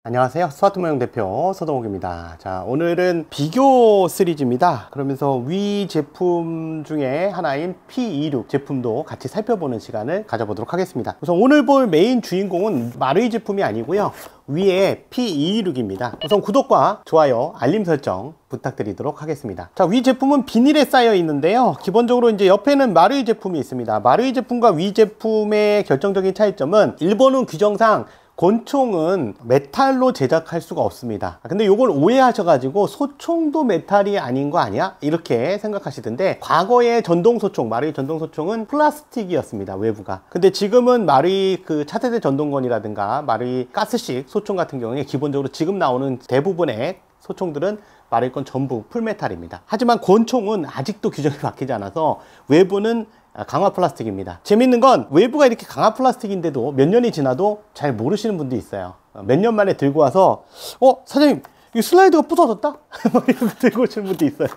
안녕하세요. 스마트모형 대표 서동욱입니다. 자, 오늘은 비교 시리즈입니다. 그러면서 위 제품 중에 하나인 P26 제품도 같이 살펴보는 시간을 가져보도록 하겠습니다. 우선 오늘 볼 메인 주인공은 마루이 제품이 아니고요, 위에 P26입니다. 우선 구독과 좋아요, 알림 설정 부탁드리도록 하겠습니다. 자, 위 제품은 비닐에 쌓여 있는데요, 기본적으로 이제 옆에는 마루이 제품이 있습니다. 마루이 제품과 위 제품의 결정적인 차이점은 일본은 규정상 권총은 메탈로 제작할 수가 없습니다. 근데 이걸 오해하셔가지고 소총도 메탈이 아닌 거 아니야? 이렇게 생각하시던데, 과거의 전동소총, 마루이 전동소총은 플라스틱이었습니다, 외부가. 근데 지금은 마루이 그 차세대 전동건이라든가 마루이 가스식 소총 같은 경우에 기본적으로 지금 나오는 대부분의 소총들은 마루이 건 전부 풀메탈입니다. 하지만 권총은 아직도 규정이 바뀌지 않아서 외부는 강화 플라스틱입니다. 재밌는 건 외부가 이렇게 강화 플라스틱인데도 몇 년이 지나도 잘 모르시는 분도 있어요. 몇 년 만에 들고 와서 사장님, 이 슬라이드가 부서졌다? 이렇게 들고 오시는 분도 있어요.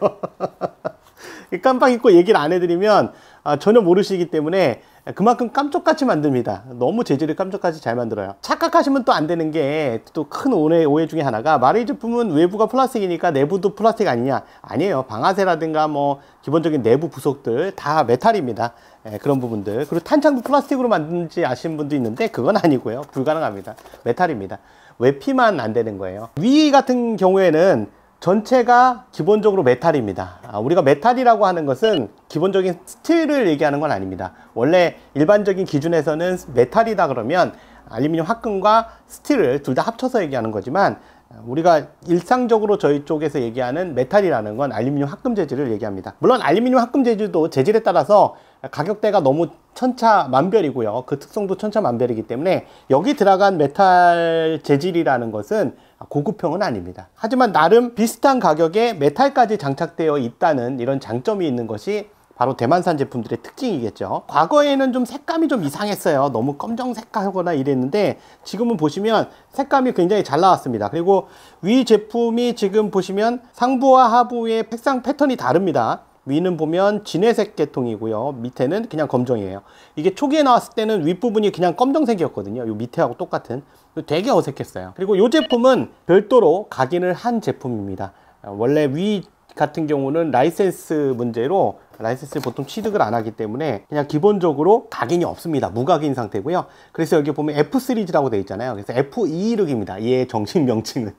깜빡 잊고 얘기를 안 해드리면 전혀 모르시기 때문에 그만큼 깜짝같이 만듭니다. 너무 재질을 깜짝같이 잘 만들어요. 착각하시면 또 안 되는 게, 또 큰 오해 중에 하나가, 마루이 제품은 외부가 플라스틱이니까 내부도 플라스틱 아니냐? 아니에요. 방아쇠라든가 뭐 기본적인 내부 부속들 다 메탈입니다. 그런 부분들. 그리고 탄창도 플라스틱으로 만든지 아시는 분도 있는데 그건 아니고요, 불가능합니다. 메탈입니다. 외피만 안 되는 거예요. 위 같은 경우에는 전체가 기본적으로 메탈입니다. 우리가 메탈이라고 하는 것은 기본적인 스틸을 얘기하는 건 아닙니다. 원래 일반적인 기준에서는 메탈이다 그러면 알루미늄 합금과 스틸을 둘 다 합쳐서 얘기하는 거지만, 우리가 일상적으로 저희 쪽에서 얘기하는 메탈이라는 건 알루미늄 합금 재질을 얘기합니다. 물론 알루미늄 합금 재질도 재질에 따라서 가격대가 너무 천차만별이고요, 그 특성도 천차만별이기 때문에 여기 들어간 메탈 재질이라는 것은 고급형은 아닙니다. 하지만 나름 비슷한 가격에 메탈까지 장착되어 있다는 이런 장점이 있는 것이 바로 대만산 제품들의 특징이겠죠. 과거에는 좀 색감이 좀 이상했어요. 너무 검정색하거나 이랬는데 지금은 보시면 색감이 굉장히 잘 나왔습니다. 그리고 위 제품이 지금 보시면 상부와 하부의 색상 패턴이 다릅니다. 위는 보면 진회색 계통이고요, 밑에는 그냥 검정이에요. 이게 초기에 나왔을 때는 윗부분이 그냥 검정색이었거든요. 요 밑에하고 똑같은. 되게 어색했어요. 그리고 이 제품은 별도로 각인을 한 제품입니다. 원래 위 같은 경우는 라이센스 문제로 라이센스를 보통 취득을 안 하기 때문에 그냥 기본적으로 각인이 없습니다. 무각인 상태고요. 그래서 여기 보면 F 시리즈라고 되어 있잖아요. 그래서 F216입니다. 얘의 정식 명칭은.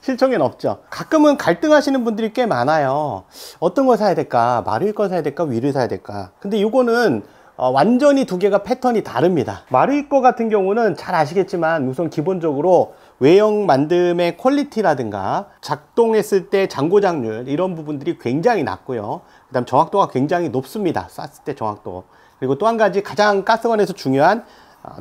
실총에는 없죠. 가끔은 갈등하시는 분들이 꽤 많아요. 어떤 걸 사야 될까? 마루이 걸 사야 될까? 위를 사야 될까? 근데 이거는 완전히 두 개가 패턴이 다릅니다. 마루이 거 같은 경우는 잘 아시겠지만 우선 기본적으로 외형 만듦의 퀄리티라든가 작동했을 때 장고장률, 이런 부분들이 굉장히 낮고요, 그 다음 정확도가 굉장히 높습니다. 쐈을 때 정확도. 그리고 또 한 가지 가장 가스관에서 중요한,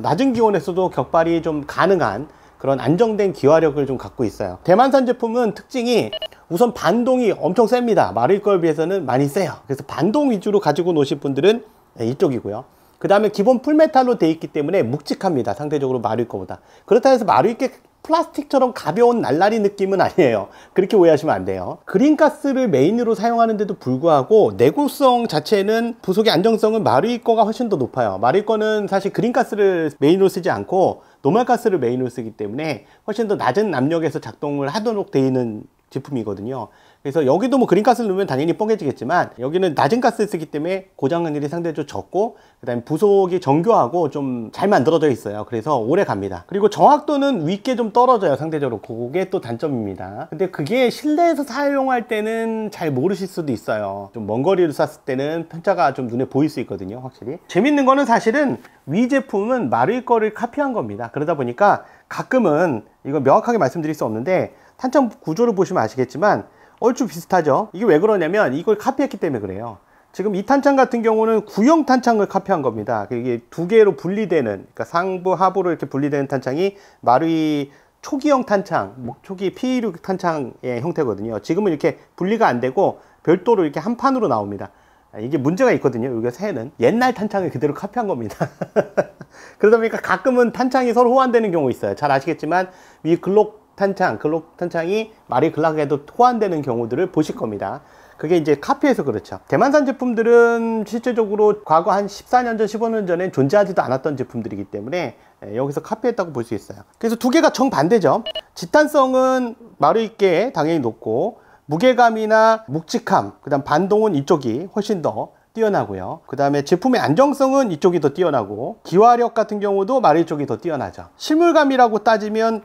낮은 기온에서도 격발이 좀 가능한 그런 안정된 기화력을 좀 갖고 있어요. 대만산 제품은 특징이 우선 반동이 엄청 셉니다. 마루이 거에 비해서는 많이 세요. 그래서 반동 위주로 가지고 노실 분들은 이쪽이고요. 그 다음에 기본 풀메탈로 되어 있기 때문에 묵직합니다. 상대적으로 마루이 거보다. 그렇다고 해서 마루이 게 플라스틱처럼 가벼운 날라리 느낌은 아니에요. 그렇게 오해하시면 안 돼요. 그린가스를 메인으로 사용하는데도 불구하고 내구성 자체는, 부속의 안정성은 마루이 거가 훨씬 더 높아요. 마루이 거는 사실 그린가스를 메인으로 쓰지 않고 노멀가스를 메인으로 쓰기 때문에 훨씬 더 낮은 압력에서 작동을 하도록 되어 있는 제품이거든요. 그래서 여기도 뭐 그린가스를 넣으면 당연히 뻐개지겠지만, 여기는 낮은 가스를 쓰기 때문에 고장 확률이 상대적으로 적고, 그 다음에 부속이 정교하고 좀 잘 만들어져 있어요. 그래서 오래 갑니다. 그리고 정확도는 윗게 좀 떨어져요, 상대적으로. 그게 또 단점입니다. 근데 그게 실내에서 사용할 때는 잘 모르실 수도 있어요. 좀 먼 거리를 쐈을 때는 편차가 좀 눈에 보일 수 있거든요, 확실히. 재밌는 거는 사실은 위 제품은 마루이 거를 카피한 겁니다. 그러다 보니까 가끔은, 이거 명확하게 말씀드릴 수 없는데, 탄창 구조를 보시면 아시겠지만 얼추 비슷하죠. 이게 왜 그러냐면 이걸 카피했기 때문에 그래요. 지금 이 탄창 같은 경우는 구형 탄창을 카피한 겁니다. 이게 두 개로 분리되는, 그러니까 상부 하부로 이렇게 분리되는 탄창이 마루이 초기형 탄창, 초기 P26 탄창의 형태거든요. 지금은 이렇게 분리가 안 되고 별도로 이렇게 한 판으로 나옵니다. 이게 문제가 있거든요. 여기가 새는 옛날 탄창을 그대로 카피한 겁니다. 그러다 보니까 가끔은 탄창이 서로 호환되는 경우 있어요. 잘 아시겠지만 위 글록 탄창이 마루이 글락에도 호환되는 경우들을 보실 겁니다. 그게 이제 카피해서 그렇죠. 대만산 제품들은 실제적으로 과거 한 14년 전, 15년 전에 존재하지도 않았던 제품들이기 때문에 여기서 카피했다고 볼 수 있어요. 그래서 두 개가 정반대죠. 지탄성은 마루이께 당연히 높고, 무게감이나 묵직함, 그 다음 반동은 이쪽이 훨씬 더 뛰어나고요. 그 다음에 제품의 안정성은 이쪽이 더 뛰어나고, 기화력 같은 경우도 마루이 쪽이 더 뛰어나죠. 실물감이라고 따지면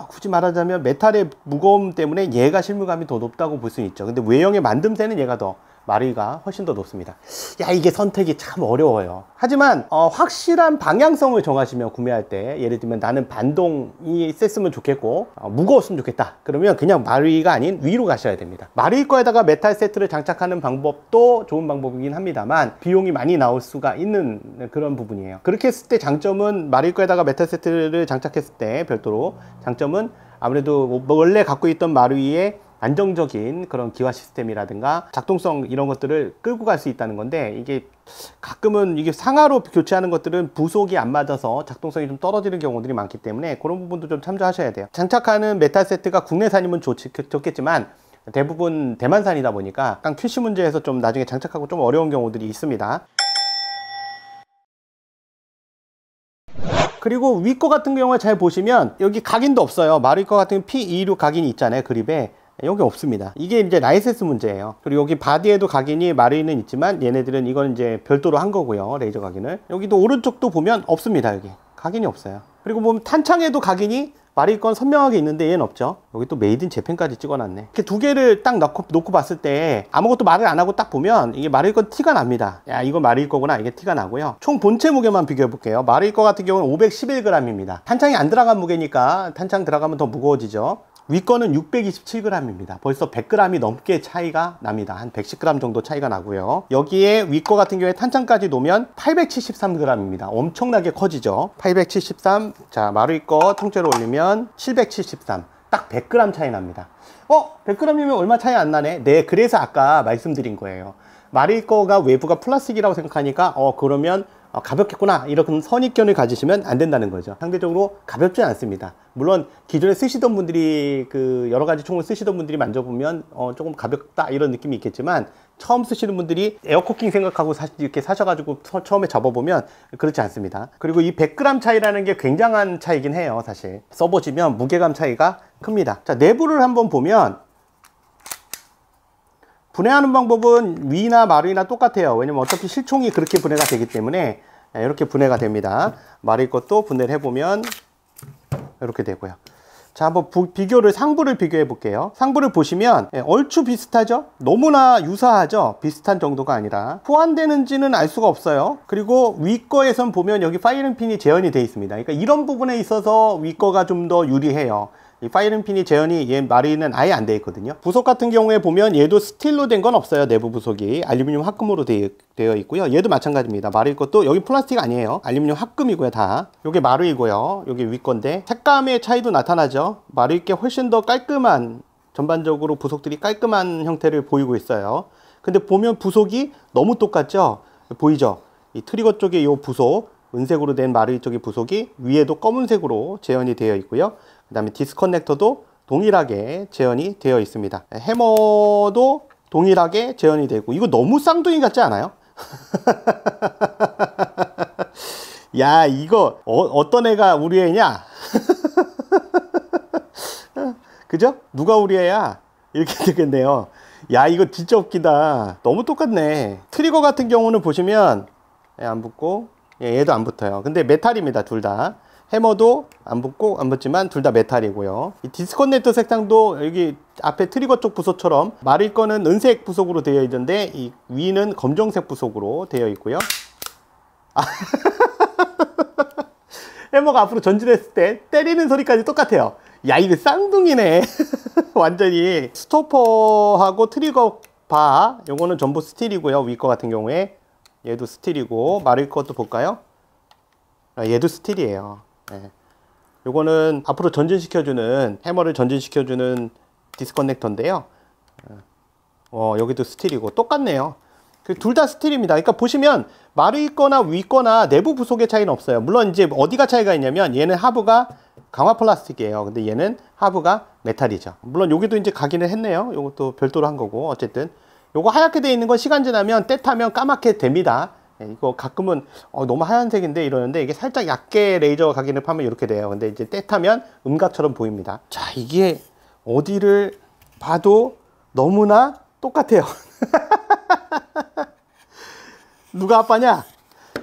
굳이 말하자면 메탈의 무거움 때문에 얘가 실물감이 더 높다고 볼 수는 있죠. 근데 외형의 만듦새는 얘가 더, 마루이가 훨씬 더 높습니다. 야, 이게 선택이 참 어려워요. 하지만 확실한 방향성을 정하시면, 구매할 때 예를 들면 나는 반동이 셌으면 좋겠고 무거웠으면 좋겠다, 그러면 그냥 마루이가 아닌 위로 가셔야 됩니다. 마루이 거에다가 메탈 세트를 장착하는 방법도 좋은 방법이긴 합니다만 비용이 많이 나올 수가 있는 그런 부분이에요. 그렇게 했을 때 장점은, 마루이 거에다가 메탈 세트를 장착했을 때 별도로 장점은 아무래도 원래 갖고 있던 마루이의 안정적인 그런 기화 시스템이라든가 작동성, 이런 것들을 끌고 갈 수 있다는 건데, 이게 가끔은 이게 상하로 교체하는 것들은 부속이 안 맞아서 작동성이 좀 떨어지는 경우들이 많기 때문에 그런 부분도 좀 참조하셔야 돼요. 장착하는 메탈 세트가 국내산이면 좋겠지만 대부분 대만산이다 보니까 약간 QC 문제에서 좀 나중에 장착하고 좀 어려운 경우들이 있습니다. 그리고 위 거 같은 경우에 잘 보시면 여기 각인도 없어요. 마루이 거 같은 P26 각인이 있잖아요, 그립에. 여기 없습니다. 이게 이제 라이센스 문제예요. 그리고 여기 바디에도 각인이 마루이는 있지만 얘네들은 이건 이제 별도로 한 거고요, 레이저 각인을. 여기도 오른쪽도 보면 없습니다. 여기 각인이 없어요. 그리고 보면 탄창에도 각인이 마루이 건 선명하게 있는데 얘는 없죠. 여기 또 메이드 인 재팬까지 찍어놨네. 이렇게 두 개를 딱 놓고 봤을 때 아무것도 말을 안 하고 딱 보면 이게 마루이 건 티가 납니다. 야, 이거 마루이 거구나, 이게 티가 나고요. 총 본체 무게만 비교해 볼게요. 마루이 거 같은 경우는 511g입니다 탄창이 안 들어간 무게니까 탄창 들어가면 더 무거워지죠. 위 거는 627g입니다. 벌써 100g이 넘게 차이가 납니다. 한 110g 정도 차이가 나고요. 여기에 위 거 같은 경우에 탄창까지 놓으면 873g입니다. 엄청나게 커지죠. 873. 자, 마루이 거 통째로 올리면 773. 딱 100g 차이 납니다. 100g이면 얼마 차이 안 나네. 네, 그래서 아까 말씀드린 거예요. 마루이 거가 외부가 플라스틱이라고 생각하니까 그러면 가볍겠구나, 이런 선입견을 가지시면 안 된다는 거죠. 상대적으로 가볍지 않습니다. 물론 기존에 쓰시던 분들이, 그 여러 가지 총을 쓰시던 분들이 만져보면 조금 가볍다 이런 느낌이 있겠지만, 처음 쓰시는 분들이 에어코킹 생각하고 이렇게 사셔가지고 처음에 잡아보면 그렇지 않습니다. 그리고 이 100g 차이라는 게 굉장한 차이긴 해요. 사실 써보시면 무게감 차이가 큽니다. 자, 내부를 한번 보면 분해하는 방법은 위나 마루이나 똑같아요. 왜냐면 어차피 실총이 그렇게 분해가 되기 때문에 이렇게 분해가 됩니다. 마루이 것도 분해를 해보면 이렇게 되고요. 자, 한번 비교를, 상부를 비교해 볼게요. 상부를 보시면 얼추 비슷하죠? 너무나 유사하죠? 비슷한 정도가 아니라 호환되는지는 알 수가 없어요. 그리고 위 거에선 보면 여기 파이링 핀이 재현이 되어 있습니다. 그러니까 이런 부분에 있어서 위 거가 좀 더 유리해요. 이 파이링 핀이 재현이, 얘 마루이는 아예 안 되어 있거든요. 부속 같은 경우에 보면 얘도 스틸로 된 건 없어요. 내부 부속이 알루미늄 합금으로 되어 있고요. 얘도 마찬가지입니다. 마루이 것도 여기 플라스틱 아니에요. 알루미늄 합금이고요. 다 요게 마루이고요. 요게 위 건데 색감의 차이도 나타나죠. 마루이 게 훨씬 더 깔끔한, 전반적으로 부속들이 깔끔한 형태를 보이고 있어요. 근데 보면 부속이 너무 똑같죠? 보이죠? 이 트리거 쪽에 요 부속, 은색으로 된 마루이 쪽의 부속이 위에도 검은색으로 재현이 되어 있고요. 그 다음에 디스커넥터도 동일하게 재현이 되어 있습니다. 해머도 동일하게 재현이 되고, 이거 너무 쌍둥이 같지 않아요? 야, 이거 어떤 애가 우리 애냐? 그죠? 누가 우리 애야? 이렇게 되겠네요. 야, 이거 진짜 웃기다. 너무 똑같네. 트리거 같은 경우는 보시면 안 붙고, 얘도 안 붙어요. 근데 메탈입니다, 둘 다. 해머도 안 붙고 안 붙지만 둘 다 메탈이고요. 이 디스커넥터 색상도 여기 앞에 트리거 쪽 부속처럼, 마루이 거는 은색 부속으로 되어 있는데 이 위는 검정색 부속으로 되어 있고요. 해머가 앞으로 전진했을 때 때리는 소리까지 똑같아요. 야, 이거 쌍둥이네. 완전히. 스토퍼하고 트리거 바, 요거는 전부 스틸이고요. 위 거 같은 경우에 얘도 스틸이고, 마루이 것도 볼까요? 얘도 스틸이에요. 네. 요거는 앞으로 전진시켜주는, 해머를 전진시켜주는 디스커넥터인데요. 여기도 스틸이고 똑같네요. 둘 다 스틸입니다. 그러니까 보시면 마루이 거나 위 거나 내부 부속의 차이는 없어요. 물론 이제 어디가 차이가 있냐면 얘는 하부가 강화 플라스틱이에요. 근데 얘는 하부가 메탈이죠. 물론 여기도 이제 각인을 했네요. 요것도 별도로 한 거고, 어쨌든 요거 하얗게 돼 있는 건 시간 지나면 때 타면 까맣게 됩니다. 이거 가끔은 너무 하얀색인데 이러는데, 이게 살짝 얇게 레이저 각인을 파면 이렇게 돼요. 근데 이제 때 타면 음각처럼 보입니다. 자, 이게 어디를 봐도 너무나 똑같아요. 누가 아빠냐?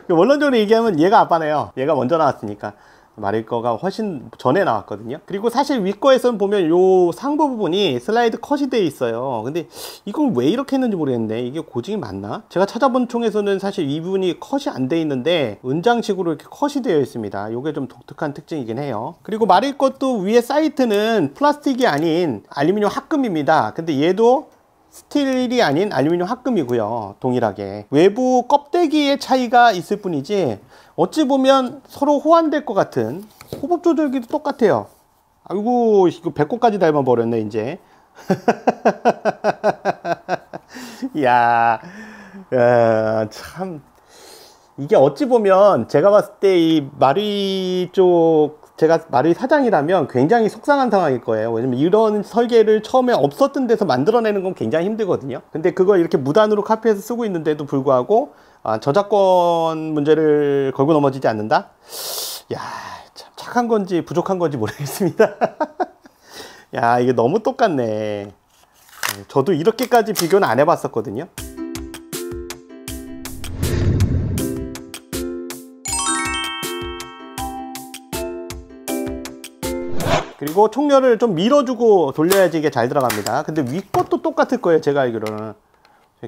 원론적으로 얘기하면 얘가 아빠네요. 얘가 먼저 나왔으니까. 마릴 거가 훨씬 전에 나왔거든요. 그리고 사실 위 거에서는 보면 요 상부 부분이 슬라이드 컷이 되어 있어요. 근데 이걸 왜 이렇게 했는지 모르겠네. 이게 고증이 맞나? 제가 찾아본 총에서는 사실 이 부분이 컷이 안 돼 있는데 은장식으로 이렇게 컷이 되어 있습니다. 요게 좀 독특한 특징이긴 해요. 그리고 마릴 것도 위에 사이트는 플라스틱이 아닌 알루미늄 합금입니다. 근데 얘도 스틸이 아닌 알루미늄 합금이고요. 동일하게 외부 껍데기의 차이가 있을 뿐이지 어찌 보면 서로 호환될 것 같은, 호법 조절기도 똑같아요. 아이고, 이거 배꼽까지 닮아버렸네 이제. 이야, 참, 이게 어찌 보면 제가 봤을 때 이 마리 쪽, 제가 마리 사장이라면 굉장히 속상한 상황일 거예요. 왜냐면 이런 설계를 처음에 없었던 데서 만들어내는 건 굉장히 힘들거든요. 근데 그걸 이렇게 무단으로 카피해서 쓰고 있는데도 불구하고 저작권 문제를 걸고 넘어지지 않는다? 야, 참 착한 건지 부족한 건지 모르겠습니다. 야, 이게 너무 똑같네. 저도 이렇게까지 비교는 안 해봤었거든요. 그리고 총열을 좀 밀어주고 돌려야지 이게 잘 들어갑니다. 근데 위 것도 똑같을 거예요, 제가 알기로는.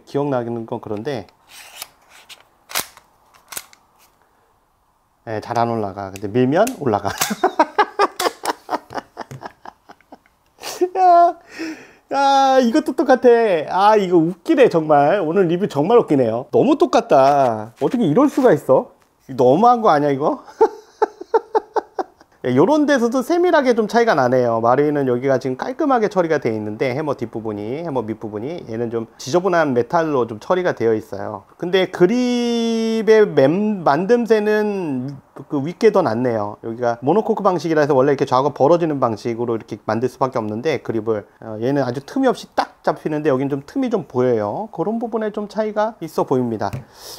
기억나는 건 그런데 잘 안 올라가. 근데 밀면 올라가. 야, 이것도 똑같아. 아, 이거 웃기네 정말. 오늘 리뷰 정말 웃기네요. 너무 똑같다. 어떻게 이럴 수가 있어? 너무한 거 아니야 이거? 요런 데서도 세밀하게 좀 차이가 나네요. 마리는 여기가 지금 깔끔하게 처리가 되어 있는데 해머 뒷부분이, 해머 밑부분이 얘는 좀 지저분한 메탈로 좀 처리가 되어 있어요. 근데 그립의 만듦새는 그 윗게 더 낫네요. 여기가 모노코크 방식이라 해서 원래 이렇게 좌우가 벌어지는 방식으로 이렇게 만들 수밖에 없는데, 그립을 얘는 아주 틈이 없이 딱 잡히는데 여긴 좀 틈이 좀 보여요. 그런 부분에 좀 차이가 있어 보입니다.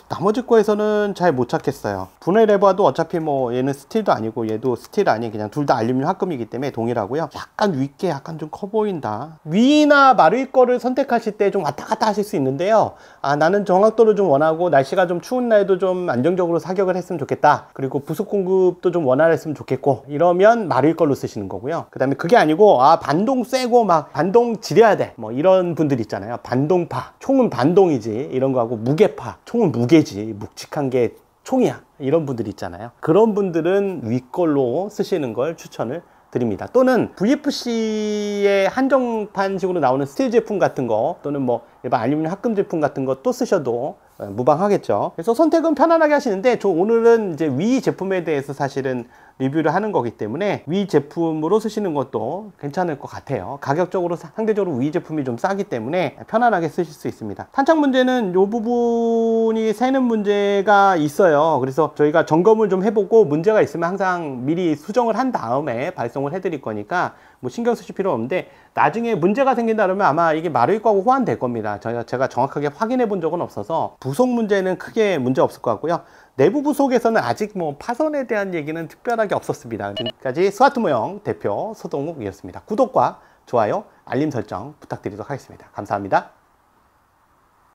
나머지 거에서는 잘 못 찾겠어요. 분해 레버도 어차피 뭐 얘는 스틸도 아니고 얘도 스틸 아닌 그냥 둘 다 알루미늄 합금이기 때문에 동일하고요. 약간 윗게 약간 좀 커 보인다. 위나 마를 거를 선택하실 때 좀 왔다 갔다 하실 수 있는데요. 나는 정확도를 좀 원하고 날씨가 좀 추운 날도 좀 안정적으로 사격을 했으면 좋겠다. 그리고 부속 공급도 좀 원활했으면 좋겠고, 이러면 마릴 걸로 쓰시는 거고요. 그 다음에 그게 아니고 반동 세고 막 반동 지려야 돼, 뭐 이런 분들 있잖아요. 반동파, 총은 반동이지 이런 거하고 무게파, 총은 무게지 묵직한 게 총이야, 이런 분들 있잖아요. 그런 분들은 윗걸로 쓰시는 걸 추천을 드립니다. 또는 VFC의 한정판식으로 나오는 스틸 제품 같은 거, 또는 뭐 일반 알루미늄 합금 제품 같은 거 또 쓰셔도 무방하겠죠. 그래서 선택은 편안하게 하시는데, 저 오늘은 이제 위 제품에 대해서 사실은 리뷰를 하는 거기 때문에 위 제품으로 쓰시는 것도 괜찮을 것 같아요. 가격적으로 상대적으로 위 제품이 좀 싸기 때문에 편안하게 쓰실 수 있습니다. 탄창 문제는 이 부분이 새는 문제가 있어요. 그래서 저희가 점검을 좀 해보고 문제가 있으면 항상 미리 수정을 한 다음에 발송을 해드릴 거니까 뭐 신경 쓰실 필요 없는데, 나중에 문제가 생긴다 그러면 아마 이게 마를 거하고 호환될 겁니다. 제가 정확하게 확인해 본 적은 없어서 부속 문제는 크게 문제 없을 것 같고요. 내부 부속에서는 아직 뭐 파손에 대한 얘기는 특별하게 없었습니다. 지금까지 스와트 모형 대표 서동욱이었습니다. 구독과 좋아요, 알림 설정 부탁드리도록 하겠습니다. 감사합니다.